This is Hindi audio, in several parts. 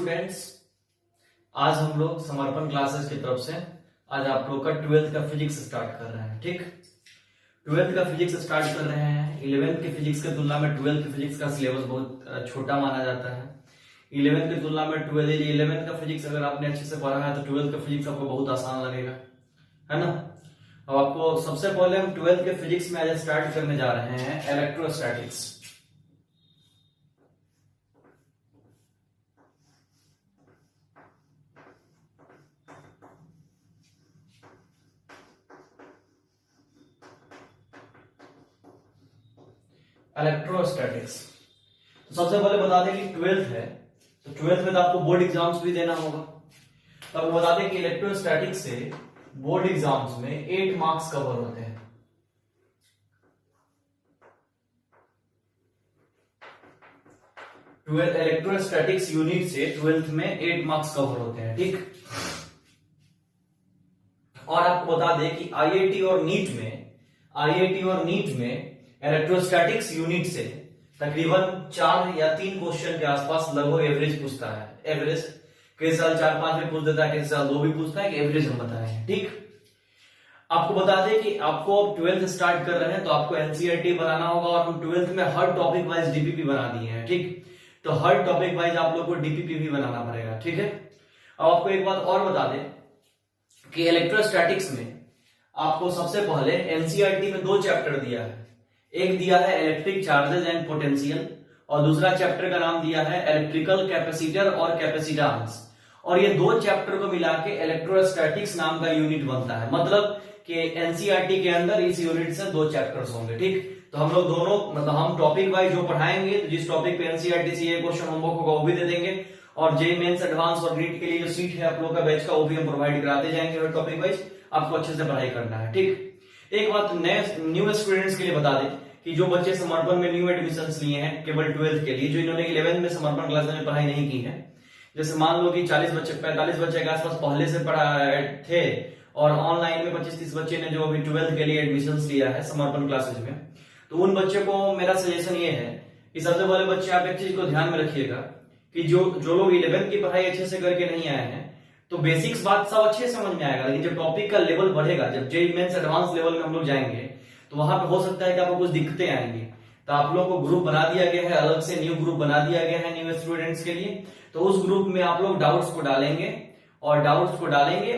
स्टूडेंट्स, आज हम लोग समर्पण क्लासेस की तरफ से आज आप लोग का 12th का फिजिक्स स्टार्ट कर रहे हैं। ठीक, 12th का फिजिक्स स्टार्ट कर रहे हैं। 11th के फिजिक्स की तुलना में 12th के फिजिक्स का सिलेबस बहुत छोटा माना जाता है। 11th की तुलना में 11th का फिजिक्स अगर आपने अच्छे से पढ़ा है तो 12th का फिजिक्स आपको बहुत आसान लगेगा, है ना। अब आपको सबसे पहले हम 12th के फिजिक्स में आज स्टार्ट करने जा रहे हैं इलेक्ट्रोस्टैटिक्स। इलेक्ट्रोस्टैटिक्स तो सबसे पहले बता दें कि 12th है तो 12th में तो आपको बोर्ड एग्जाम्स भी देना होगा। तो आपको बता दें कि इलेक्ट्रोस्टैटिक्स से बोर्ड एग्जाम्स में 8 मार्क्स कवर होते हैं। इलेक्ट्रोस्टैटिक्स यूनिट से 12th में 8 मार्क्स कवर होते हैं। ठीक, और आपको बता दें कि आईआईटी और नीट में इलेक्ट्रोस्टैटिक्स यूनिट से तकरीबन 4 या 3 क्वेश्चन के आसपास लगभग एवरेज पूछता है। एवरेज किसी साल 4-5 में पूछ देता है, किसी साल 2 भी पूछता है कि एवरेज हम बताएं। ठीक, आपको बता दें कि आपको अब 12th स्टार्ट कर रहे हैं तो आपको एनसीईआरटी बनाना होगा और हम 12th में हर टॉपिक वाइज डीपीपी बना दिए हैं। ठीक, तो हर टॉपिक वाइज आप लोग को डीपीपी भी बनाना पड़ेगा। ठीक है, अब आपको एक बात और बता दें कि इलेक्ट्रोस्टैटिक्स में आपको सबसे पहले एनसीईआरटी में 2 चैप्टर दिया है। एक दिया है इलेक्ट्रिक चार्जेस एंड पोटेंशियल और दूसरा चैप्टर का नाम दिया है इलेक्ट्रिकल कैपेसिटर और कैपेसिटेंस। और ये 2 चैप्टर को मिला के इलेक्ट्रोस्टैटिक्स नाम का यूनिट बनता है। मतलब कि एनसीईआरटी के अंदर इस यूनिट से 2 चैप्टर्स होंगे। ठीक, तो हम लोग दोनों मतलब हम टॉपिक वाइज जो पढ़ाएंगे तो जिस टॉपिक पे एनसीईआरटी से ये क्वेश्चन होमवर्क होगा वो भी दे देंगे और जेईई मेंस एडवांस और नीट के लिए जो सीट है आप लोग का बैच का वो भी हम प्रोवाइड कराते जाएंगे। और टॉपिक वाइज आपको अच्छे से पढ़ाई करना है। ठीक, एक बात न्यू स्टूडेंट्स के लिए बता दें कि जो बच्चे समर्पण में न्यू एडमिशंस लिए हैं केवल 12th के लिए, जो इन्होंने 11th में समर्पण क्लास में पढ़ाई नहीं की है, जैसे मान लो कि 40 बच्चे 45 बच्चे के आसपास पहले से पढ़ा थे और ऑनलाइन में 25-30 बच्चे ने जो अभी 12th के लिए एडमिशंस लिया है समर्पण क्लासेज में, तो उन बच्चों को मेरा सजेशन ये है कि सबसे पहले बच्चे आप एक चीज को ध्यान में रखिएगा कि जो लोग 11th की पढ़ाई अच्छे से करके नहीं आए हैं तो बेसिक्स बात सब अच्छे समझ में आएगा, लेकिन जब टॉपिक का लेवल बढ़ेगा, जब जेईई मेंस एडवांस लेवल में हम लोग जाएंगे तो वहां पे हो सकता है कि आपको कुछ दिक्कतें आएंगी। तो आप लोग को ग्रुप बना दिया गया है, अलग से न्यू ग्रुप बना दिया गया है न्यू स्टूडेंट्स के लिए। तो उस ग्रुप में आप लोग डाउट्स को डालेंगे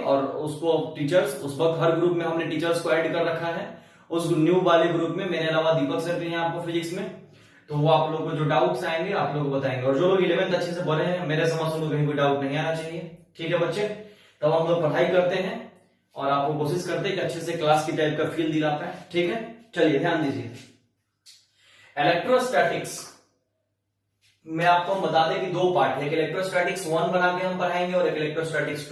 और उसको टीचर्स, उस वक्त हर ग्रुप में हमने टीचर्स को ऐड कर रखा है। उस न्यू वाले ग्रुप में मेरे अलावा दीपक सर भी हैं आपको फिजिक्स में, तो वो आप लोग को जो डाउट्स आएंगे आप लोग को बताएंगे। और जो लोग 11th अच्छे से पढ़े हैं मेरे समझ में कहीं कोई डाउट नहीं आना चाहिए। ठीक है बच्चे, तब हम लोग पढ़ाई करते हैं और आपको कोशिश करते हैं कि अच्छे से क्लास की टाइप का फील दिला पाए। ठीक है, चलिए ध्यान दीजिए। इलेक्ट्रोस्टैटिक्स में आपको हम बता दें कि 2 पार्ट है। एक इलेक्ट्रोस्टैटिक्स 1 बना के हम पढ़ाएंगे और एक इलेक्ट्रोस्टैटिक्स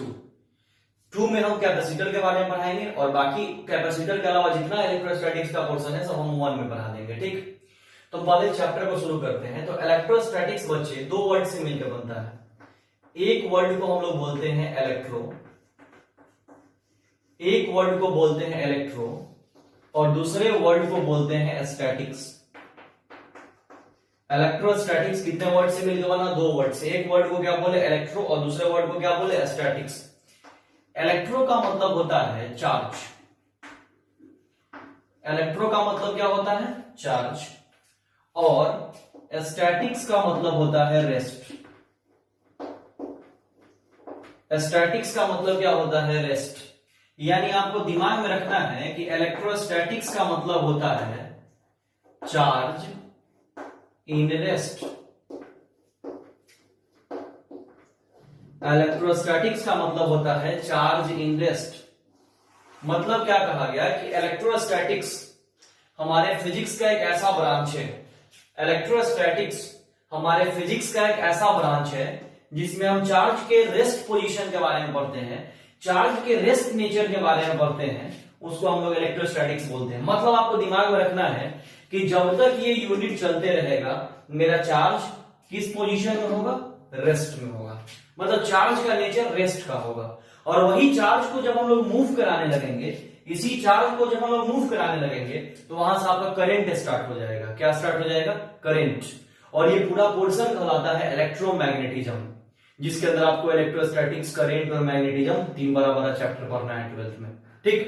2 में हम कैपेसिटर के बारे में पढ़ाएंगे और बाकी कैपेसिटर के अलावा जितना इलेक्ट्रोस्टैटिक्स का पोर्शन है सब हम 1 में पढ़ा देंगे। ठीक, तो पहले चैप्टर को शुरू करते हैं। तो इलेक्ट्रोस्टैटिक्स बच्चे 2 वर्ड से मिलकर बनता है। एक वर्ड को हम लोग बोलते हैं इलेक्ट्रो, एक वर्ड को बोलते हैं इलेक्ट्रो और दूसरे वर्ड को बोलते हैं स्टैटिक्स। इलेक्ट्रोस्टैटिक्स कितने वर्ड से मिलकर बना? 2 वर्ड से। एक वर्ड को क्या बोले? इलेक्ट्रो और दूसरे वर्ड को क्या बोले? स्टैटिक्स। इलेक्ट्रो का मतलब होता है चार्ज। इलेक्ट्रो का मतलब क्या होता है? चार्ज। और स्टैटिक्स का मतलब होता है रेस्ट। स्टैटिक्स का मतलब क्या होता है? रेस्ट। यानी आपको दिमाग में रखना है कि इलेक्ट्रोस्टैटिक्स का मतलब होता है चार्ज इन रेस्ट। इलेक्ट्रोस्टैटिक्स का मतलब होता है चार्ज इन रेस्ट। मतलब क्या कहा गया कि इलेक्ट्रोस्टैटिक्स हमारे फिजिक्स का एक ऐसा ब्रांच है, इलेक्ट्रोस्टैटिक्स हमारे फिजिक्स का एक ऐसा ब्रांच है जिसमें हम चार्ज के रेस्ट पोजीशन के बारे में पढ़ते हैं, चार्ज के रेस्ट नेचर के बारे में पढ़ते हैं, उसको हम लोग इलेक्ट्रोस्टैटिक्स बोलते हैं। मतलब आपको दिमाग में रखना है कि जब तक ये यूनिट चलते रहेगा मेरा चार्ज किस पोजीशन में होगा? रेस्ट में होगा। मतलब चार्ज का नेचर रेस्ट का होगा। और वही चार्ज को जब हम लोग मूव कराने लगेंगे, इसी चार्ज को जब हम लोग मूव कराने लगेंगे तो वहां से आपका करंट स्टार्ट हो जाएगा। क्या स्टार्ट हो जाएगा? करंट। और ये पूरा पोर्शन कहलाता है इलेक्ट्रोमैग्नेटिज्म। जिसके अंदर आपको इलेक्ट्रोस्टैटिक्स, करंट और मैग्नेटिज्म 3 बड़ा चैप्टर पढ़ना है 12th में। ठीक,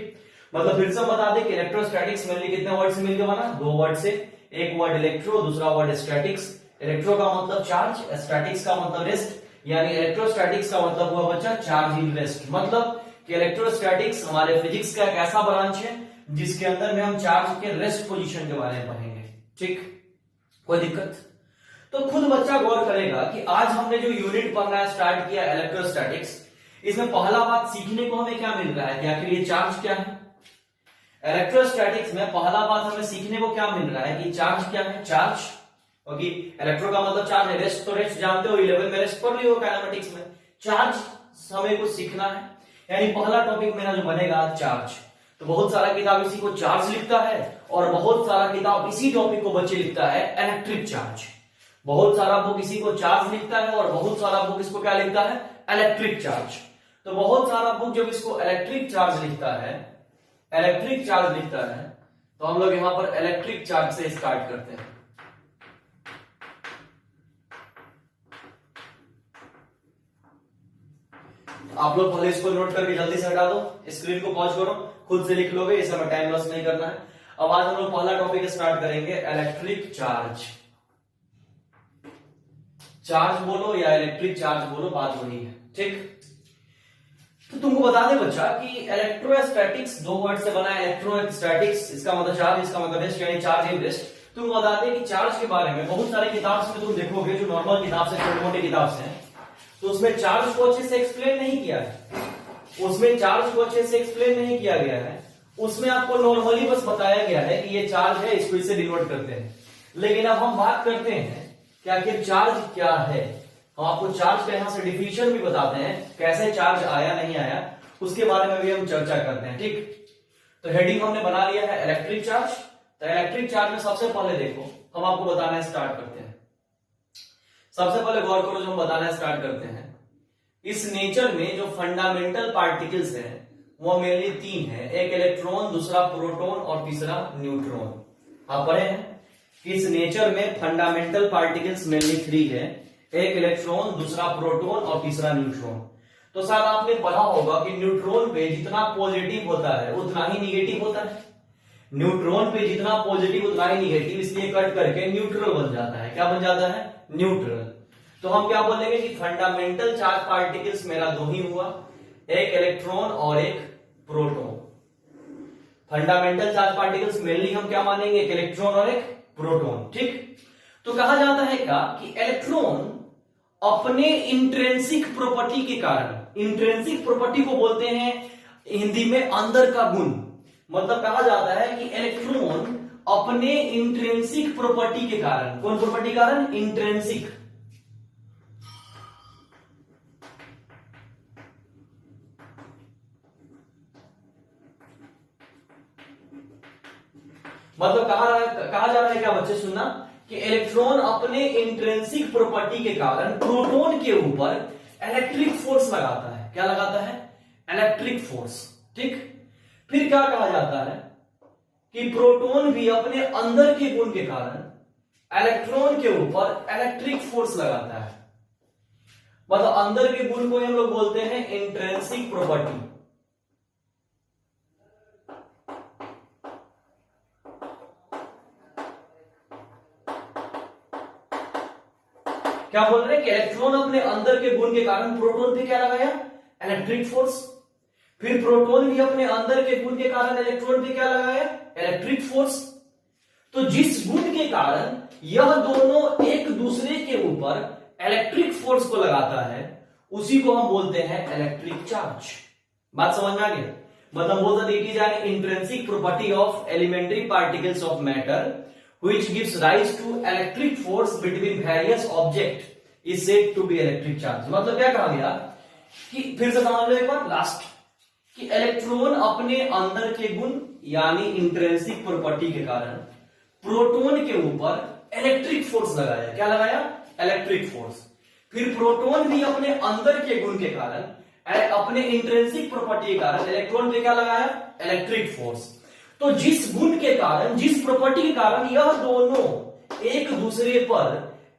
मतलब फिर से बता दें कि इलेक्ट्रोस्टैटिक्स मेनली कितने वर्ड से मिलकर बना? 2 वर्ड से। एक वर्ड इलेक्ट्रो, दूसरा वर्ड स्टैटिक्स। इलेक्ट्रो का मतलब चार्ज, स्टैटिक्स का मतलब रेस्ट, यानी इलेक्ट्रोस्टैटिक्स का मतलब हुआ बच्चा चार्ज इन रेस्ट। मतलब कि इलेक्ट्रोस्टैटिक्स हमारे फिजिक्स का एक ऐसा ब्रांच है जिसके अंदर में हम चार्ज के रेस्ट पोजीशन के बारे में पढ़ेंगे। ठीक, कोई दिक्कत? तो खुद बच्चा गौर करेगा कि आज हमने जो यूनिट पढ़ना स्टार्ट किया इलेक्ट्रोस्टैटिक्स, इसमें पहला बात सीखने को हमें क्या मिल रहा है कि आखिर ये चार्ज क्या है। इलेक्ट्रोस्टैटिक्स में पहला बात हमें सीखने को क्या मिल रहा है कि चार्ज क्या है। चार्ज, क्योंकि इलेक्ट्रो का मतलब चार्ज है, रेस्ट तो रेस्ट जानते हो, 11 में रेस्ट पढ़ लियो काइनेमेटिक्स में। चार्ज हमें कुछ सीखना है, यानी पहला टॉपिक मेरा जो बनेगा चार्ज। तो बहुत सारा किताब इसी को चार्ज लिखता है और बहुत सारा किताब इसी टॉपिक को बच्चे लिखता है इलेक्ट्रिक चार्ज। बहुत सारा बुक इसी को चार्ज लिखता है और बहुत सारा बुक इसको क्या लिखता है? Electric charge. तो बहुत सारा बुक जब इसको इलेक्ट्रिक चार्ज लिखता है, इलेक्ट्रिक चार्ज लिखता है, तो हम लोग यहां पर इलेक्ट्रिक चार्ज से स्टार्ट करते हैं। आप लोग पहले इसको नोट करके जल्दी से हटा दो, स्क्रीन को पॉज करो, खुद से लिख लोगे, इस समय टाइम लॉस नहीं करना है। अब आज हम लोग पहला टॉपिक स्टार्ट करेंगे इलेक्ट्रिक चार्ज। चार्ज बोलो या इलेक्ट्रिक चार्ज बोलो, बात वही है। ठीक, तो तुमको बता दे बच्चा कि इलेक्ट्रोस्टैटिक्स 2 वर्ड से बना है। इलेक्ट्रोस्टैटिक्स इसका मतलब चार्ज, इसका मतलब रेस्ट, यानी चार्ज इन रेस्ट। तुमको बता दे कि चार्ज के बारे में बहुत सारे किताब में तुम देखोगे, जो नॉर्मल किताब से, छोटे मोटे किताब से हैं, तो उसमें चार्ज को अच्छे से एक्सप्लेन नहीं किया है। उसमें चार्ज को अच्छे से एक्सप्लेन नहीं किया गया है। उसमें आपको नॉर्मली बस बताया गया है कि ये चार्ज है, इसको इससे डिनोट करते हैं। लेकिन अब हम बात करते हैं कि आखिर चार्ज क्या है। हम आपको चार्ज का यहां से डिफिनेशन भी बताते हैं, कैसे चार्ज आया नहीं आया, उसके बारे में भी हम चर्चा करते हैं। ठीक, तो हेडिंग हमने बना लिया है इलेक्ट्रिक चार्ज। तो इलेक्ट्रिक चार्ज में सबसे पहले देखो, हम आपको बताना स्टार्ट करते हैं। सबसे पहले गौर करो, जो हम बताना स्टार्ट करते हैं, इस नेचर में जो फंडामेंटल पार्टिकल्स हैं वो मेनली 3 है। एक इलेक्ट्रॉन, दूसरा प्रोटॉन और तीसरा न्यूट्रॉन। आप पढ़े हैं कि इस नेचर में फंडामेंटल पार्टिकल्स मेनली 3 है। एक इलेक्ट्रॉन, दूसरा प्रोटॉन और तीसरा न्यूट्रॉन। तो शायद आपने पढ़ा होगा कि न्यूट्रॉन पे जितना पॉजिटिव होता है उतना ही निगेटिव होता है। न्यूट्रॉन पे जितना पॉजिटिव उतना ही निगेटिव, इसलिए कट करके न्यूट्रल बन जाता है। क्या बन जाता है? न्यूट्रल। तो हम क्या बोलेंगे कि फंडामेंटल चार्ज पार्टिकल्स मेरा 2 ही हुआ, एक इलेक्ट्रॉन और एक proton. Fundamental charge particles mainly हम क्या मानेंगे? एक इलेक्ट्रॉन और एक प्रोटॉन। ठीक, तो कहा जाता है क्या कि इलेक्ट्रॉन अपने इंट्रिंसिक प्रॉपर्टी के कारण, इंट्रिंसिक प्रॉपर्टी को बोलते हैं हिंदी में अंदर का गुण, मतलब कहा जाता है कि इलेक्ट्रॉन अपने इंट्रिंसिक प्रॉपर्टी के कारण, कौन प्रॉपर्टी के कारण? इंट्रिंसिक। मतलब कहा जा रहा है क्या बच्चे, सुनना, कि इलेक्ट्रॉन अपने इंट्रिंसिक प्रॉपर्टी के कारण प्रोटॉन के ऊपर इलेक्ट्रिक फोर्स लगाता है। क्या लगाता है? Electric force. ठीक, फिर क्या कहा जाता है कि प्रोटॉन भी अपने अंदर के गुण के कारण इलेक्ट्रॉन के ऊपर इलेक्ट्रिक फोर्स लगाता है। मतलब अंदर के गुण को हम लोग बोलते हैं इंट्रिंसिक प्रॉपर्टी। क्या बोल रहे हैं कि इलेक्ट्रॉन अपने अंदर के गुण के कारण प्रोटॉन पे क्या लगाया? Electric force. फिर प्रोटॉन भी अपने अंदर के गुण के कारण इलेक्ट्रॉन पे क्या लगाया? Electric force. तो जिस गुण के कारण यह दोनों एक दूसरे के ऊपर इलेक्ट्रिक फोर्स को लगाता है, उसी को हम बोलते हैं इलेक्ट्रिक चार्ज। बात समझ में आ गई? मतलब बोल सकते it is an intrinsic property of elementary particles of matter which gives rise to electric force between various object is said to be electric charge। मतलब क्या कहा गया कि, फिर से समझ लो एक बार लास्ट, कि इलेक्ट्रॉन अपने अंदर के गुण यानी इंट्रिंसिक प्रॉपर्टी के कारण प्रोटॉन के ऊपर इलेक्ट्रिक फोर्स लगाया। क्या लगाया? Electric force. फिर प्रोटॉन भी अपने अंदर के गुण के कारण, अपने इंट्रिंसिक प्रॉपर्टी के कारण इलेक्ट्रॉन पे क्या लगाया? Electric force. तो जिस गुण के कारण, जिस प्रॉपर्टी के कारण यह दोनों एक दूसरे पर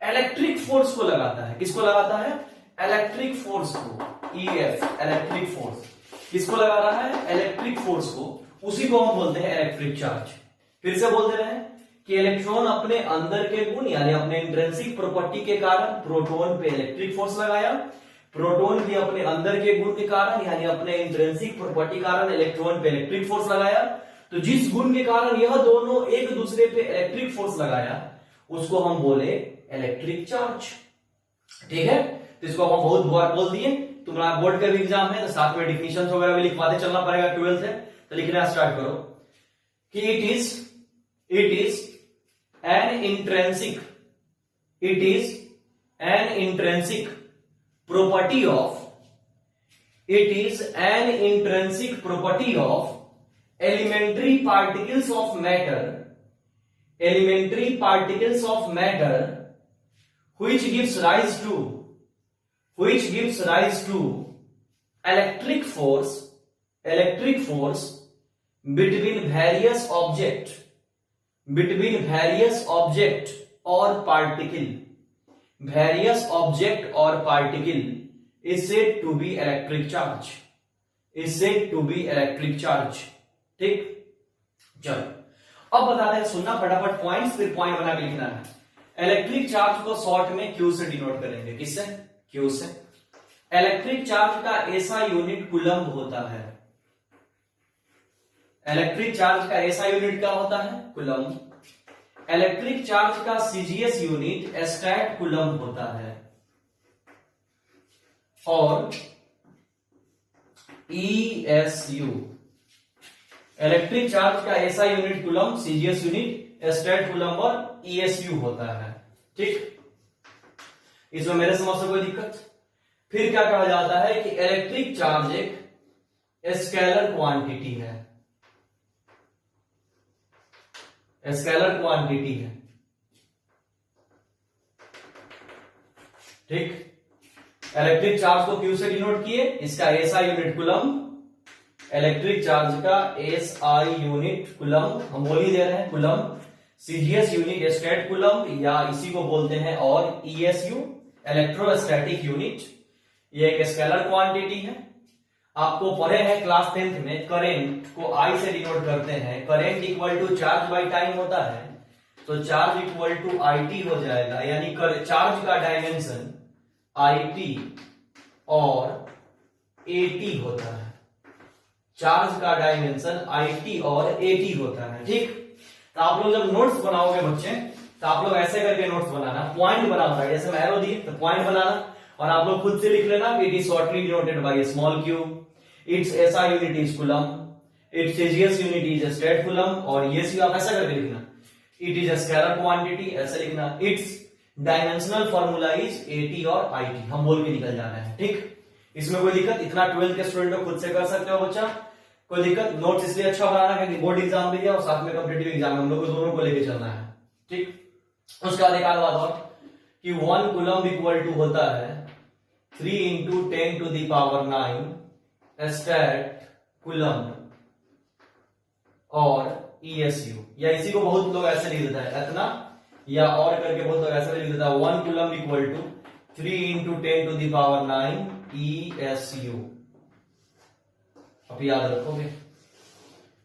इलेक्ट्रिक फोर्स को लगाता है, किसको लगाता है? इलेक्ट्रिक फोर्स को, ईएफ इलेक्ट्रिक फोर्स किसको लगा रहा है, इलेक्ट्रिक फोर्स को, उसी को हम बोलते हैं इलेक्ट्रिक चार्ज। फिर से बोल दे रहे हैं कि इलेक्ट्रॉन अपने अंदर के गुण यानी अपने इंट्रिंसिक प्रॉपर्टी के कारण प्रोटॉन पे इलेक्ट्रिक फोर्स लगाया, प्रोटॉन भी अपने अंदर के गुण के कारण यानी अपने इंट्रिंसिक प्रॉपर्टी कारण इलेक्ट्रॉन पे इलेक्ट्रिक फोर्स लगाया। तो जिस गुण के कारण यह दोनों एक दूसरे पे इलेक्ट्रिक फोर्स लगाया उसको हम बोले इलेक्ट्रिक चार्ज। ठीक है, तो इसको हम बहुत बार बोल दिए। तुम्हारा बोर्ड का भी एग्जाम है तो साथ में डिफिनेशन वगैरह भी लिखवाते चलना पड़ेगा, 12th है तो लिखना स्टार्ट करो कि it is an intrinsic, it is an intrinsic property of, it is an intrinsic property of elementary particles of matter, elementary particles of matter which gives rise to electric force between various object or particle, various object or particle is said to be electric charge, is said to be electric charge। ठीक, चलो अब बताते हैं, सुनना फटाफट पॉइंट्स, फिर पॉइंट बना के लिखना है। इलेक्ट्रिक चार्ज को शॉर्ट में क्यू से डिनोट करेंगे, किससे, क्यू से। इलेक्ट्रिक चार्ज का ऐसा यूनिट कूलम्ब होता है, इलेक्ट्रिक चार्ज का ऐसा यूनिट क्या होता है, कूलम्ब। इलेक्ट्रिक चार्ज का सीजीएस यूनिट स्टैट कूलम्ब होता है और ईएसयू, इलेक्ट्रिक चार्ज का ऐसा unit coulomb, CGS unit stat coulomb और ईएसयू होता है। ठीक, इसमें मेरे समझ से कोई दिक्कत। फिर क्या कहा जाता है कि इलेक्ट्रिक चार्ज एक स्केलर क्वांटिटी है, स्केलर क्वांटिटी है। ठीक, इलेक्ट्रिक चार्ज को क्यू से डिनोट किए, इसका SI unit coulomb, electric charge का एसआई यूनिट कूलम्ब, हम बोल ही दे रहे हैं coulomb, CGS unit state coulomb या इसी को बोलते हैं, और ईएसयू इलेक्ट्रोस्टैटिक यूनिट, ये एक स्केलर क्वांटिटी है। आपको पढ़े हैं क्लास 10th में, करंट को आई से डिनोट करते हैं, current equal to charge by time होता है, तो चार्ज इक्वल टू आईटी हो जाएगा, यानी चार्ज का डायमेंशन आईटी और एटी होता है, चार्ज का डायमेंशन आईटी और एटी होता है। ठीक, तो आप लोग जब नोट्स बनाओगे बच्चे, तो आप लोग ऐसे करके नोट्स बनाना, पॉइंट बनाना है, जैसे मैं एरो दिए तो पॉइंट बनाना, और आप लोग खुद से लिख लेना it is shortly denoted by small Q, it's SI unit is coulomb, it's CGS unit is state coulomb, और ये सी आप ऐसा करके लिखना, it is a scalar quantity, ऐसे लिखना, it's dimensional formula is eighty और आईटी, हम बोल के निकल जाना है। ठीक, इसमें कोई दिक्कत, इतना 12th के स्टूडेंट को खुद से कर सकते हो बच्चा, कोई दिक्कत। नोट्स इसलिए अच्छा बनाना क्योंकि बोर्ड एग्जाम भी है और साथ में कॉम्पिटिटिव एग्जाम, हम लोग को दोनों को लेके चलना है। ठीक, उसका बाद एक बात और कि 1 कूलम्ब इक्वल टू होता है 3 into 10 to the power 9 stat coulomb और ईएसयू, या इसी को बहुत लोग ऐसे लिख देता है इतना, या और करके बहुत लोग ऐसे लिख देता है 1 coulomb equal to 3 into 10 to the power 9 ESU, अब याद रखोगे।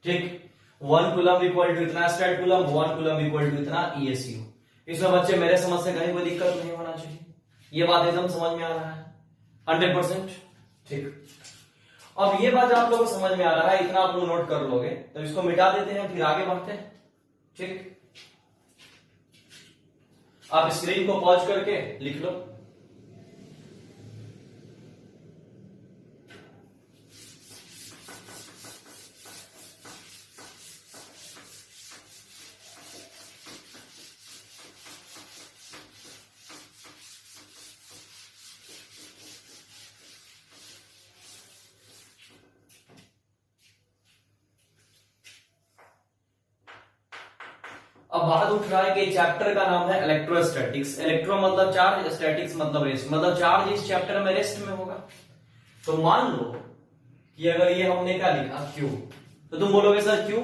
ठीक, 1 कूलम्ब इक्वल टू इतना stat coulomb, 1 coulomb equal to इतना ईएसयू। इसमें बच्चे मेरे समझ से कहीं कोई दिक्कत नहीं होना चाहिए, ये बात एकदम समझ में आ रहा है 100%। ठीक, अब ये बात आप लोगों को समझ में आ रहा है, इतना आप लोग नोट कर लोगे, तो इसको मिटा देते हैं, फिर आगे बढ़ते हैं। ठीक, आप स्क्रीन को पॉज करके लिख लो। अब बात उठ रहा है कि चैप्टर का नाम है इलेक्ट्रोस्टैटिक्स, इलेक्ट्रो मतलब चार्ज, स्टैटिक्स मतलब रेस्ट, मतलब चार्ज इस चैप्टर में रेस्ट में होगा। तो मान लो कि अगर ये हमने क्या लिखा क्यू, तो तुम बोलोगे सर क्यू,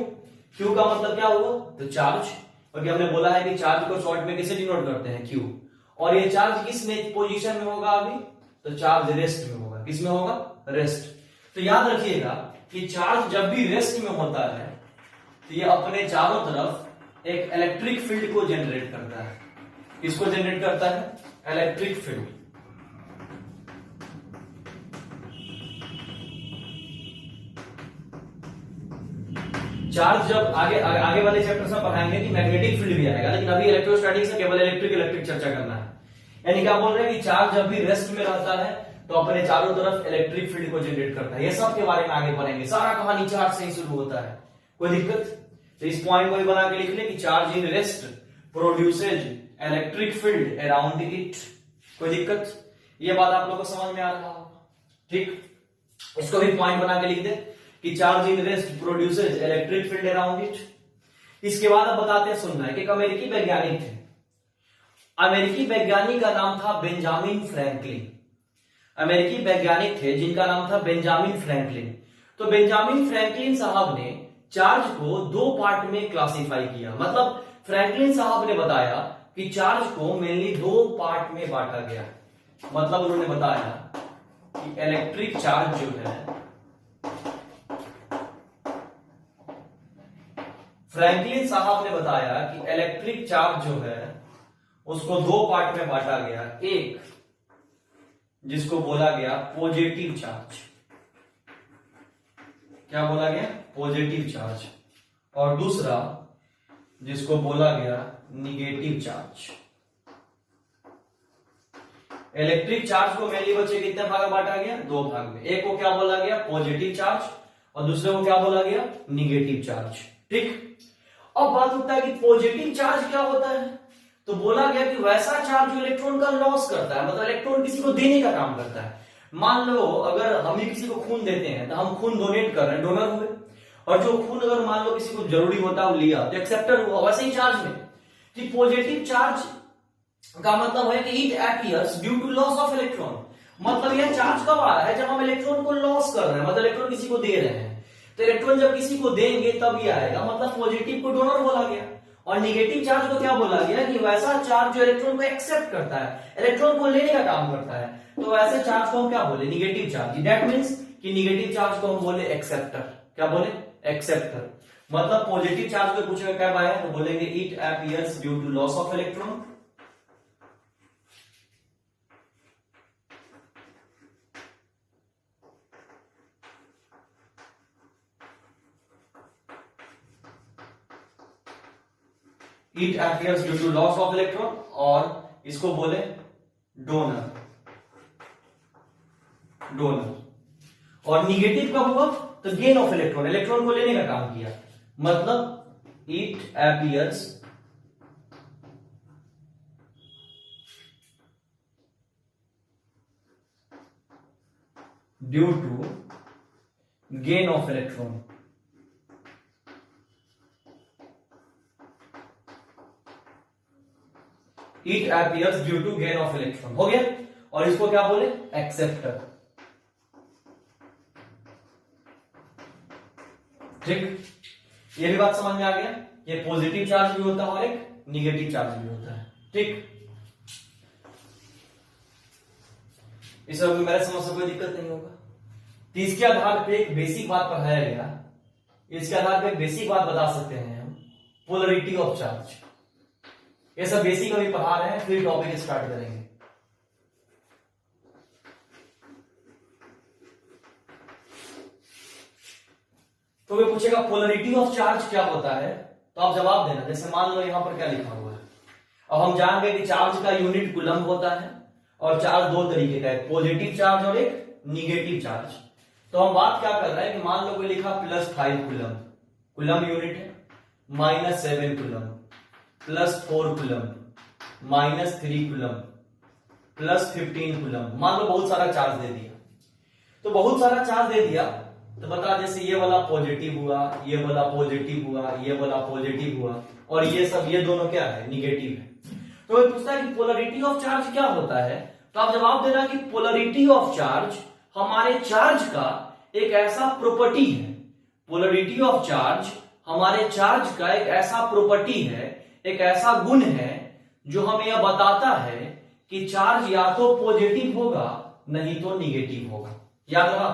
क्यू का मतलब क्या हुआ, तो चार्ज, क्योंकि हमने बोला है कि चार्ज को शॉर्ट में किसे डिनोट करते हैं, क्यू, और ये चार्ज किस पोजीशन में होगा, अभी तो चार्ज रेस्ट में होगा। किस में होगा? रेस्ट। तो याद रखिएगा कि चार्ज जब भी रेस्ट में होता है तो ये अपने चारों तरफ एक इलेक्ट्रिक फील्ड को जनरेट करता है। किसको जनरेट करता है? Electric field. चार्ज जब आगे वाले चैप्टर्स में पढ़ाएंगे कि मैग्नेटिक फील्ड भी आएगा, लेकिन अभी इलेक्ट्रोस्टैटिक्स से केवल इलेक्ट्रिक चर्चा करना है। यानी क्या बोल रहे हैं कि चार्ज जब भी रेस्ट में रहता है तो अपने चारों तरफ इलेक्ट्रिक फील्ड को जनरेट करता है। ये सब के बारे में आगे पढ़ेंगे। सारा कहानी चार्ज से ही शुरू होता है। कोई दिक्कत? तो इस पॉइंट को भी बना के लिख ले कि charge in rest produces electric field around it. कोई दिक्कत? ये बात आप लोगों को समझ में आ रहा होगा। ठीक, इसको भी पॉइंट बना के लिख दे कि charge in rest produces electric field around it. इसके बाद अब बताते हैं, सुनना है कि एक अमेरिकी वैज्ञानिक थे। अमेरिकी वैज्ञानिक का नाम था बेंजामिन फ्रैंकलिन। अमेरिकी वैज्ञानिक थे जिनका नाम था बेंजामिन फ्रैंकलिन। तो बेंजामिन फ्रैंकलिन साहब ने चार्ज को दो पार्ट में क्लासिफाई किया। मतलब फ्रैंकलिन साहब ने बताया कि चार्ज को मेनली दो पार्ट में बांटा गया। मतलब उन्होंने बताया कि इलेक्ट्रिक चार्ज जो है, फ्रैंकलिन साहब ने बताया कि इलेक्ट्रिक चार्ज जो है उसको दो पार्ट में बांटा गया। एक जिसको बोला गया पॉजिटिव चार्ज। क्या बोला गया? Positive charge. और दूसरा जिसको बोला गया निगेटिव चार्ज। इलेक्ट्रिक चार्ज को मेनली बच्चे कितने भाग में बांटा गया? दो भाग में। एक को क्या बोला गया? पॉजिटिव चार्ज, और दूसरे को क्या बोला गया? Negative charge. ठीक, अब बात उठता है कि पॉजिटिव चार्ज क्या होता है। तो बोला गया कि वैसा चार्ज जो इलेक्ट्रॉन का लॉस करता है, मतलब इलेक्ट्रॉन किसी को देने का काम करता है। मान लो अगर हम ही किसी को खून देते हैं तो हम खून डोनेट कर रहे हैं, डोनर हुए, और जो खून अगर मान लो किसी को जरूरी होता है वो लिया तो एक्सेप्टर हुआ। वैसे ही चार्ज में कि पॉजिटिव चार्ज का मतलब है कि it appears due to loss of electron. मतलब यह चार्ज कब आ रहा है? जब हम इलेक्ट्रॉन को लॉस कर रहे हैं, मतलब इलेक्ट्रॉन किसी को दे रहे हैं। तो इलेक्ट्रॉन जब किसी को देंगे तब ये आएगा। मतलब पॉजिटिव को डोनर बोला गया, और निगेटिव चार्ज को क्या बोला गया कि वैसा चार्ज जो इलेक्ट्रॉन को एक्सेप्ट करता है, इलेक्ट्रॉन को लेने का काम करता है। तो वैसे चार्ज को हम क्या बोले? Negative charge. दैट मींस कि निगेटिव चार्ज को हम बोले एक्सेप्टर। क्या बोले? एक्सेप्टर। मतलब पॉजिटिव चार्ज को पूछेगा क्या आया तो बोलेंगे it appears due to loss of electron. It appears due to loss of electron, और इसको बोले डोनर। और निगेटिव कब हुआ? तो गेन ऑफ इलेक्ट्रॉन, इलेक्ट्रॉन को लेने का काम किया। मतलब it appears due to gain of electron. It appears due to gain of electron. हो गया। और इसको क्या बोले? एक्सेप्टर। ठीक, ये भी बात समझ में आ गया। ये पॉजिटिव चार्ज भी होता है और एक निगेटिव चार्ज भी होता है। ठीक, इस सब में मेरे समझ से कोई दिक्कत नहीं होगा। तो इसके आधार पे एक बेसिक बात पढ़ाया गया। इसके आधार पे एक बेसिक बात बता सकते हैं हम, पोलरिटी ऑफ चार्ज। ये सब बेसिक अभी पढ़ा रहे हैं, फिर टॉपिक स्टार्ट करेंगे। तो वे पूछेगा पोलरिटी ऑफ चार्ज क्या होता है, तो आप जवाब देना। जैसे मान लो यहां पर क्या लिखा हुआ है। अब हम जान गए कि चार्ज का यूनिट कूलम होता है, और चार्ज दो तरीके का है, पॉजिटिव चार्ज और एक निगेटिव चार्ज। तो हम बात क्या कर रहे हैं कि मान लो कोई लिखा +5 कूलम, कूलम यूनिट है, -7 कूलम, +4 कूलम, -3 कूलम, +15 कूलम। मान लो बहुत सारा चार्ज दे दिया। तो बहुत सारा चार्ज दे दिया तो बता, जैसे ये वाला पॉजिटिव हुआ, ये वाला पॉजिटिव हुआ, ये वाला पॉजिटिव हुआ, और ये सब, ये दोनों क्या है? निगेटिव है। तो ये पूछता है कि पोलरिटी ऑफ चार्ज क्या होता है। तो आप जवाब देना कि पोलरिटी ऑफ चार्ज हमारे चार्ज का एक ऐसा प्रॉपर्टी है। पोलरिटी ऑफ चार्ज हमारे चार्ज का एक ऐसा प्रॉपर्टी है, एक ऐसा गुण है जो हमें यह बताता है कि चार्ज या तो पॉजिटिव होगा नहीं तो निगेटिव होगा। याद रहा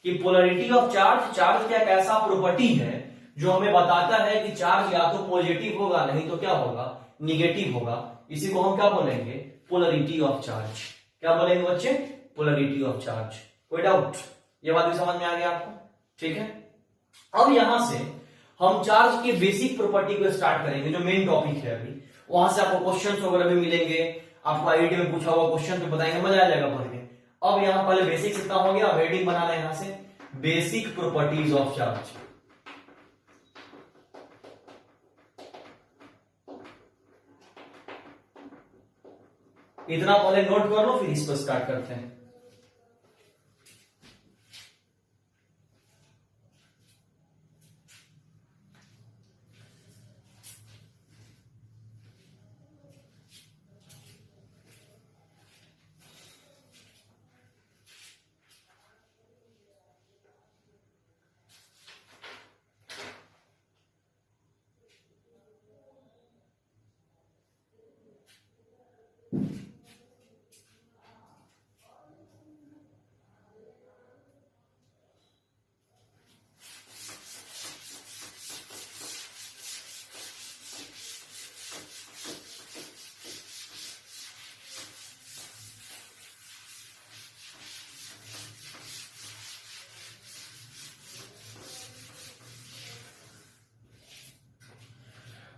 कि पोलरिटी ऑफ चार्ज, चार्ज क्या एक ऐसा प्रॉपर्टी है जो हमें बताता है कि चार्ज या तो पॉजिटिव होगा नहीं तो क्या होगा, निगेटिव होगा। इसी को हम क्या बोलेंगे, पोलरिटी ऑफ चार्ज। क्या बोलेंगे बच्चे, पोलरिटी ऑफ चार्ज। कोई डाउट, ये बात भी समझ में आ गया आपको? ठीक है, अब यहां से हम चार्ज के बेसिक प्रॉपर्टी को स्टार्ट करेंगे, जो मेन टॉपिक है अभी। वहां से आपको क्वेश्चंस वगैरह भी मिलेंगे, आपको आईआईटी में पूछा हुआ क्वेश्चन पे बताएंगे, मजा आ जाएगा पढ़ के। अब यहाँ पहले बेसिक इतना हो गया, अब हेडिंग बनाना है यहां से, बेसिक प्रॉपर्टीज ऑफ चार्ज। इतना पहले नोट कर लो, फिर इसको स्टार्ट करते हैं।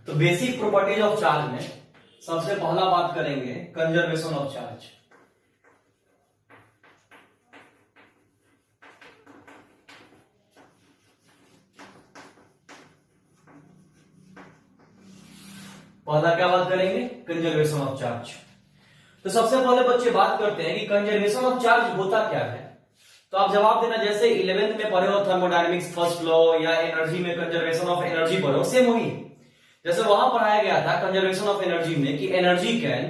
तो बेसिक प्रॉपर्टीज ऑफ चार्ज में सबसे पहला बात करेंगे कंजर्वेशन ऑफ चार्ज। पहला क्या बात करेंगे, कंजर्वेशन ऑफ चार्ज। तो सबसे पहले बच्चे बात करते हैं कि कंजर्वेशन ऑफ चार्ज होता क्या है। तो आप जवाब देना, जैसे 11th में पढ़े हो थर्मोडायनेमिक्स फर्स्ट लॉ, या एनर्जी में कंजर्वेशन ऑफ एनर्जी पढ़ो, सेम वही। जैसे वहां पढ़ाया गया था कंजर्वेशन ऑफ एनर्जी में कि energy can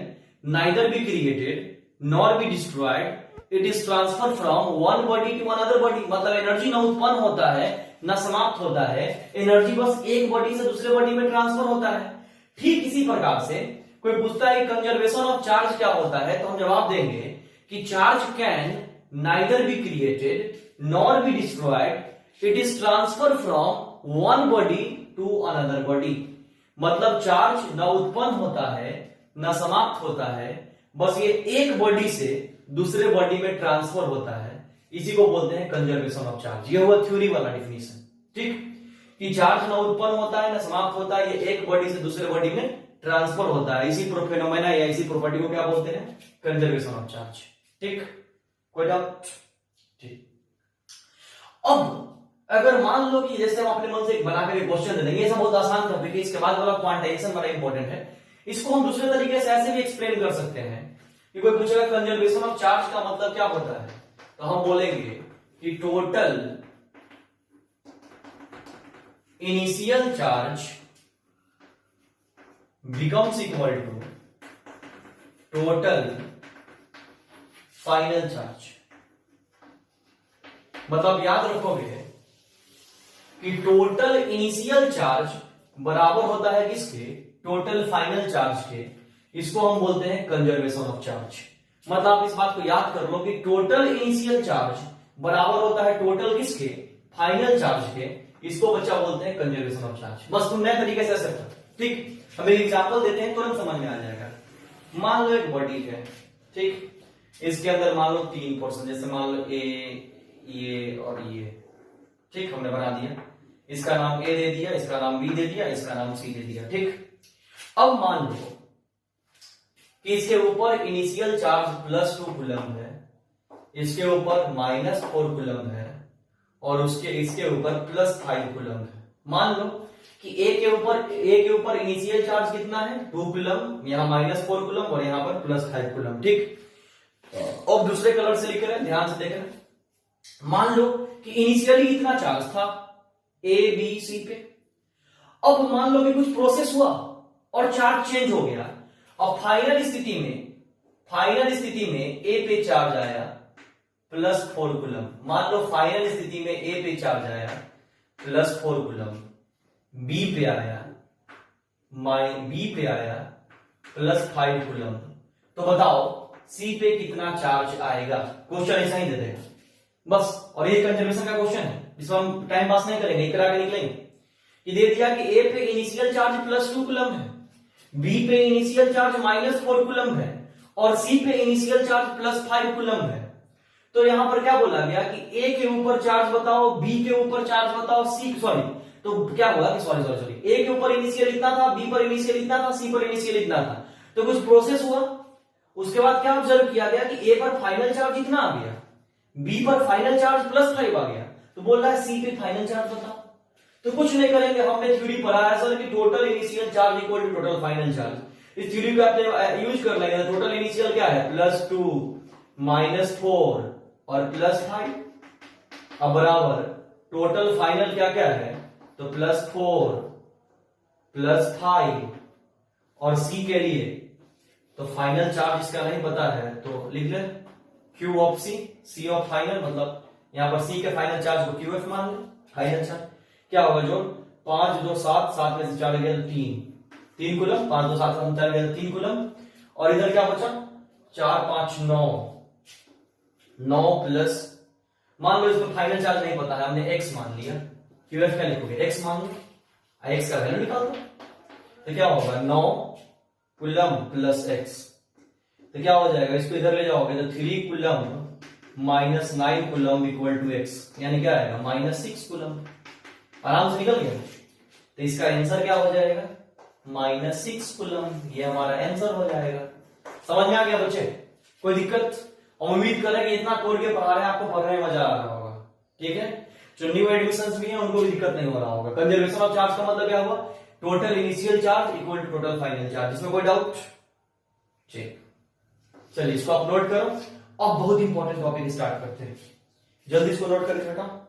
neither be created nor be destroyed, it is transfer from one body to another body. मतलब एनर्जी ना उत्पन्न होता है ना समाप्त होता है, एनर्जी बस एक बॉडी से दूसरे बॉडी में ट्रांसफर होता है। ठीक इसी प्रकार से कोई पूछता है कि कंजर्वेशन ऑफ चार्ज क्या होता है, तो हम जवाब देंगे कि charge can neither be created nor be destroyed, it is transfer from one body to another body. मतलब चार्ज न उत्पन्न होता है न समाप्त होता है, बस ये एक बॉडी से दूसरे बॉडी में ट्रांसफर होता है। इसी को बोलते हैं कंजर्वेशन ऑफ चार्ज। ये हुआ थ्योरी वाला डिफिनेशन, ठीक, कि चार्ज न उत्पन्न होता है न समाप्त होता है, ये एक बॉडी से दूसरे बॉडी में ट्रांसफर होता है। इसी फिनोमेना या इसी प्रॉपर्टी को क्या बोलते हैं, कंजर्वेशन ऑफ चार्ज। ठीक, कोई डाउट? ठीक, अब अगर मान लो कि जैसे हम अपने मन से एक बनाकर एक क्वेश्चन दे देंगे, ये सब बहुत आसान टॉपिक है, इसके बाद वाला क्वांटाइजेशन बड़ा इंपॉर्टेंट है। इसको हम दूसरे तरीके से ऐसे भी एक्सप्लेन कर सकते हैं कि कोई पूछेगा कंजर्वेशन ऑफ चार्ज का मतलब क्या होता है, तो हम बोलेंगे कि total initial charge becomes equal to total final charge. मतलब याद रखोगे कि टोटल इनिशियल चार्ज बराबर होता है किसके, टोटल फाइनल चार्ज के। इसको हम बोलते हैं कंजर्वेशन ऑफ चार्ज। मतलब आप इस बात को याद कर लो कि टोटल इनिशियल चार्ज बराबर होता है टोटल किसके, फाइनल चार्ज के। इसको बच्चा बोलते हैं कंजर्वेशन ऑफ चार्ज। बस तुम नए तरीके से ऐसे कर, ठीक। हम एक एग्जांपल देते हैं, तुरंत समझ में आ जाएगा। मान लो एक बॉडी है, ठीक, इसके अंदर मान लो 3 पोर्शन, जैसे मान लो ये और ये, ठीक, हमने बना दिया। इसका नाम ए दे दिया, इसका नाम बी दे दिया, इसका नाम सी दे दिया, ठीक। अब मान लो कि इसके ऊपर इनिशियल चार्ज +2 कूलम है, इसके ऊपर -4 कूलम है, और इसके ऊपर +5 कूलम है। मान लो कि ए के ऊपर इनिशियल चार्ज कितना है, 2 कूलम, यहां -4 कूलम और यहां पर +5 कूलम, ठीक। अब दूसरे कलर से लिख रहे हैं, ध्यान से देखना। मान लो कि इनिशियली इतना चार्ज था ए बी सी पे। अब मान लो कि कुछ प्रोसेस हुआ और चार्ज चेंज हो गया। अब फाइनल स्थिति में ए पे चार्ज आया +4 कूलम। मान लो फाइनल स्थिति में ए पे चार्ज आया +4 कूलम, बी पे आया +5 कूलम। तो बताओ सी पे कितना चार्ज आएगा। क्वेश्चन ऐसा ही दे देगा बस। और ये कंजर्वेशन का क्वेश्चन है, इसमें हम टाइम पास नहीं करेंगे, इकरा के निकलेंगे। ये दे दिया कि ए पे इनिशियल चार्ज +2 कूलम है, बी पे इनिशियल चार्ज -4 कूलम है और सी पे इनिशियल चार्ज +5 कूलम है। तो यहां पर क्या बोला गया कि ए के ऊपर चार्ज बताओ, बी के ऊपर चार्ज बताओ, सी सॉरी तो क्या हुआ कि सॉरी ए के ऊपर इनिशियल इतना था, बी पर इनिशियल इतना था, सी पर इनिशियल इतना था। तो कुछ प्रोसेस हुआ, उसके बाद क्या ऑब्जर्व किया गया कि ए पर फाइनल चार्ज इतना आ गया, बी पर फाइनल चार्ज +5 आ गया, तो बोल रहा है सी पे फाइनल चार्ज बताओ। तो कुछ नहीं करेंगे, हमने थ्योरी पढ़ा है सर कि total initial charge equal to total final charge. इस थ्योरी को आपने यूज कर लेंगे। टोटल इनिशियल क्या है, +2 -4 और +5 अब बराबर टोटल फाइनल क्या क्या है, तो +4 +5 और सी के लिए तो फाइनल चार्ज इसका नहीं पता है तो लिख ले Q of c of final, मतलब यहां पर सी के फाइनल चार्ज को QF मान ले फाइनल चार्ज। क्या होगा जो 5 2 7 7 में से 4 गया 3 कूलम, 5 2 7 में 4 गया 3 कूलम और इधर क्या बचा 4 5 9 प्लस मान लो इसको फाइनल चार्ज नहीं पता है, हमने x मान लिया, QF क्या लिखोगे x मान लो, x का वैल्यू निकाल दो। तो क्या होगा 9 कूलम प्लस x, तो क्या हो जाएगा, इसको इधर ले जाओगे तो 3 coulomb -9 coulomb equal to x, यानी क्या आएगा -6 कूलम। आराम से निकल गया। तो इसका आंसर क्या हो जाएगा -6 कूलम, ये हमारा आंसर हो जाएगा। समझ में आ गया बच्चे, कोई दिक्कत? उम्मीद करें कि इतना तोड़ के पढ़ा रहे हैं, आपको पढ़ने में मजा आ रहा होगा। ठीक है, जो न्यू एडमिशंस भी हैं उनको भी दिक्कत नहीं हो रहा होगा। कंजर्वेशन ऑफ चार्ज का मतलब क्या हुआ, total initial charge equal to total final charge. इसमें कोई डाउट? चेक। चलिए इसको आप नोट करो। अब बहुत इंपॉर्टेंट टॉपिक स्टार्ट करते हैं, जल्दी इसको नोट करके हटाओ।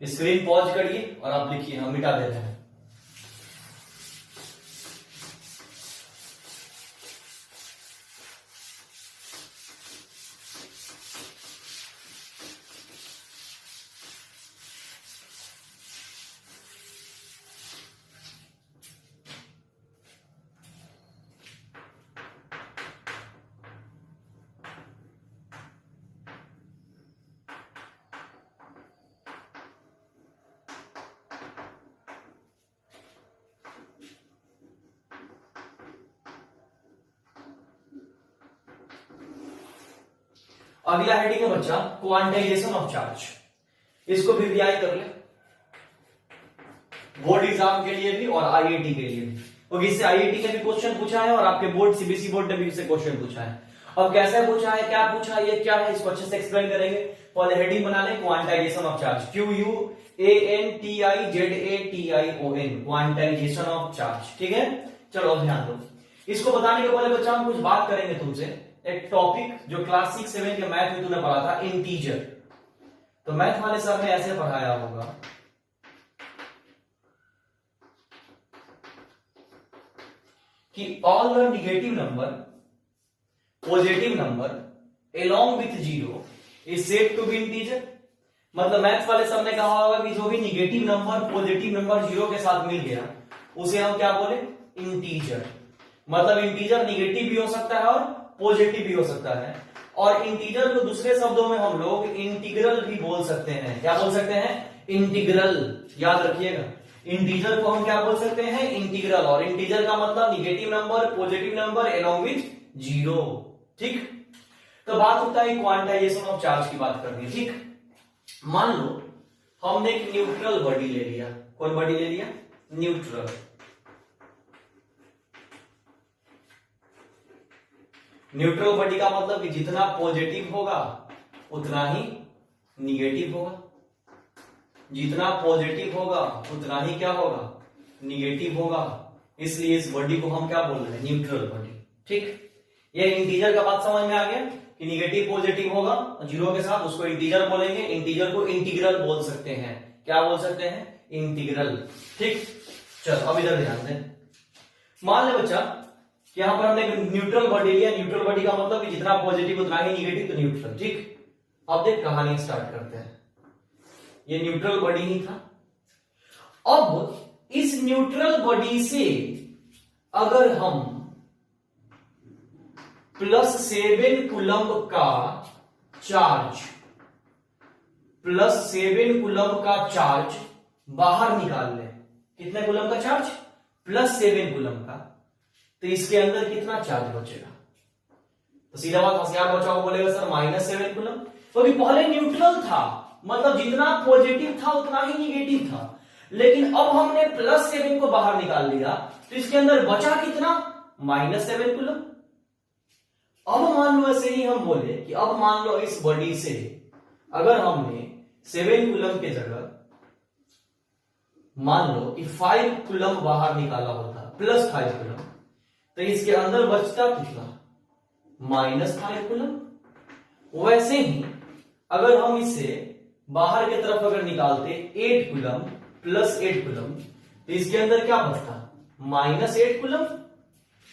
स्क्रीन पॉज करिए और आप लिखिए, हम मिटा देते हैं। अगला हेडिंग है बच्चा क्वांटाइजेशन ऑफ चार्ज। इसको भी रिवाइज कर ले, बोर्ड एग्जाम के लिए भी और आईआईटी के लिए भी, क्योंकि इससे आईआईटी ने भी क्वेश्चन पूछा है और आपके बोर्ड सीबीएसई बोर्ड ने भी इससे क्वेश्चन पूछा है। अब कैसे पूछा है, क्या पूछा है, ये क्या है, इसको अच्छे से एक्सप्लेन करेंगे। पहले हेडिंग बना ले quantization of charge, QUANTIZATION, quantization of charge. ठीक है, चलो ध्यान दो। इसको बताने के पहले बच्चा हम कुछ बात करेंगे तुमसे, एक टॉपिक जो क्लास 6 7 के मैथ में तूने पढ़ा था, इंटीजर। तो मैथ वाले सर ने ऐसे पढ़ाया होगा कि all the negative number positive number along with zero is said to be integer. मतलब मैथ वाले सर ने कहा होगा कि जो भी negative number positive number zero के साथ मिल गया उसे हम क्या बोले, इंटीजर। मतलब इंटीजर नेगेटिव भी हो सकता है और पॉजिटिव भी हो सकता है। और इंटीजर को दूसरे शब्दों में हम लोग इंटीग्रल भी बोल सकते हैं। क्या बोल सकते हैं, इंटीग्रल। याद रखिएगा, इंटीजर को हम क्या बोल सकते हैं, इंटीग्रल। और इंटीजर का मतलब negative number positive number along with zero. ठीक, तो बात होता है क्वांटाइजेशन ऑफ चार्ज की बात करनी है। ठीक, मान लो हमने एक न्यूट्रल बॉडी ले लिया। कौन बॉडी ले लिया, न्यूट्रल। न्यूट्रल बॉडी का मतलब कि जितना पॉजिटिव होगा उतना ही निगेटिव होगा, जितना पॉजिटिव होगा उतना ही क्या होगा, निगेटिव होगा। इसलिए इस बॉडी को हम क्या बोल रहे हैं, न्यूट्रल बॉडी। ठीक, ये इंटीजर का बात समझ में आ गया कि निगेटिव पॉजिटिव होगा जीरो के साथ, उसको इंटीजर बोलेंगे। इंटीजर को इंटीग्रल बोल सकते हैं। क्या बोल सकते हैं, इंटीग्रल। ठीक, चलो अब इधर ध्यान दें। मान ले बच्चा कि यहां पर हमने न्यूट्रल बॉडी लिया। न्यूट्रल बॉडी का मतलब कि जितना पॉजिटिव उतना ही निगेटिव, तो न्यूट्रल। ठीक, अब देख कहानी स्टार्ट करते हैं। ये न्यूट्रल बॉडी ही था। अब इस न्यूट्रल बॉडी से अगर हम +7 कूलम्ब का चार्ज बाहर निकाल ले, कितने कूलम्ब का चार्ज? +7 कूलम्ब का, तो इसके अंदर कितना चार्ज बचेगा? तो सीधा बात होशियार बच्चा को बोलेगा सर -7 कूलम्ब, क्योंकि पहले न्यूट्रल था, मतलब जितना पॉजिटिव था उतना ही निगेटिव था। लेकिन अब हमने +7 को बाहर निकाल लिया, तो इसके अंदर बचा कितना? -7 कूलम्ब। अब मान लो ऐसे ही हम बोले कि अब मान लो इस बॉडी से अगर हमने 7 कूलम्ब की जगह मान लो कि 5 कूलम्ब बाहर निकाला होता, +5 कूलम्ब, तो इसके अंदर बचता कितना? -5 कूलम्ब। वैसे ही अगर हम इसे बाहर की तरफ अगर निकालते 8 कूलम्ब +8 कूलम्ब, तो इसके अंदर क्या बचता? -8 कूलम्ब।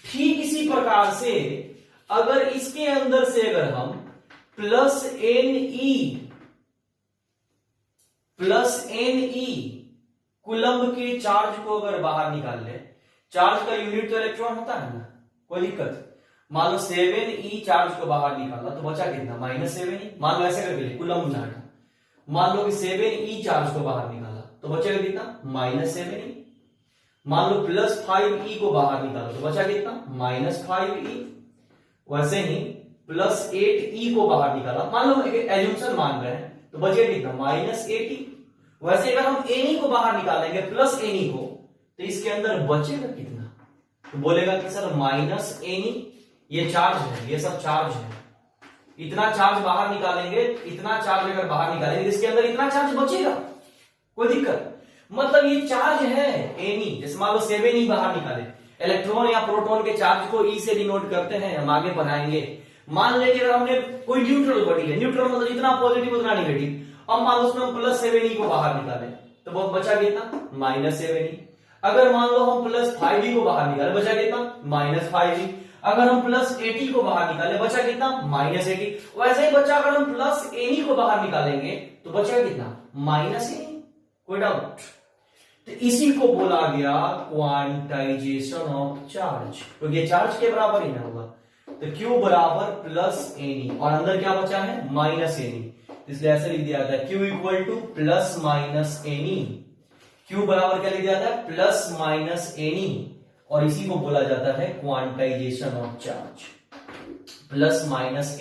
ठीक इसी प्रकार से अगर इसके अंदर से अगर हम +ne कूलम्ब के चार्ज को अगर बाहर निकाल ले, चार्ज का यूनिट तो इलेक्ट्रॉन होता है ना, कोई दिक्कत। मान लो 7e चार्ज को बाहर निकाला तो बचा कितना? -7e। मान लो ऐसे करके कूलम्ब ना हटा, मान लो कि 7e चार्ज को बाहर निकाला तो बचेगा कितना? -7e। मान लो +5e को बाहर निकाला तो बचा कितना? -5e। वैसे ही +8e को बाहर निकाला, मान लो एज्यूम्पशन मान रहे हैं, तो बचेगा कितना? -8e। वैसे अगर हम ne को बाहर निकालेंगे +ne को, तो इसके अंदर बचेगा कितना? तो बोलेगा कि सर -ne, ये चार्ज है, ये सब चार्ज है, इतना चार्ज बाहर निकालेंगे, इतना चार्ज अगर बाहर निकालेंगे इसके अंदर इतना चार्ज बचेगा, कोई दिक्कत। मतलब ये चार्ज है ne। जैसे मान लो 7e बाहर निकाले, इलेक्ट्रॉन या प्रोटॉन के चार्ज को e से डिनोट करते हैं, हम आगे पढ़ाएंगे। मान लें कि अगर हमने कोई न्यूट्रल बॉडी है, न्यूट्रल मतलब जितना पॉजिटिव उतना निगेटिव, अब मान लो उसमें हम +7e को बाहर निकाले तो बहुत बचा कितना? -7e। अगर मान लो हम +5e को बाहर निकाले, बचा कितना? -5e। अगर हम +8e को बाहर निकाले, बचा कितना? -8e। वैसे ही बच्चा अगर हम +ne को बाहर निकालेंगे तो बचेगा कितना? -ne। कोई डाउट? तो इसी को बोला गया क्वांटाइजेशन ऑफ चार्ज, तो ये चार्ज के बराबर ही ना होगा। तो Q बराबर +ne और अंदर क्या बचा है? -ne, इसलिए ऐसे लिख दिया था Q equal to +-ne। Q बराबर क्या लिख दिया था? +-ne, और इसी को बोला जाता है क्वांटाइजेशन ऑफ चार्ज। +-.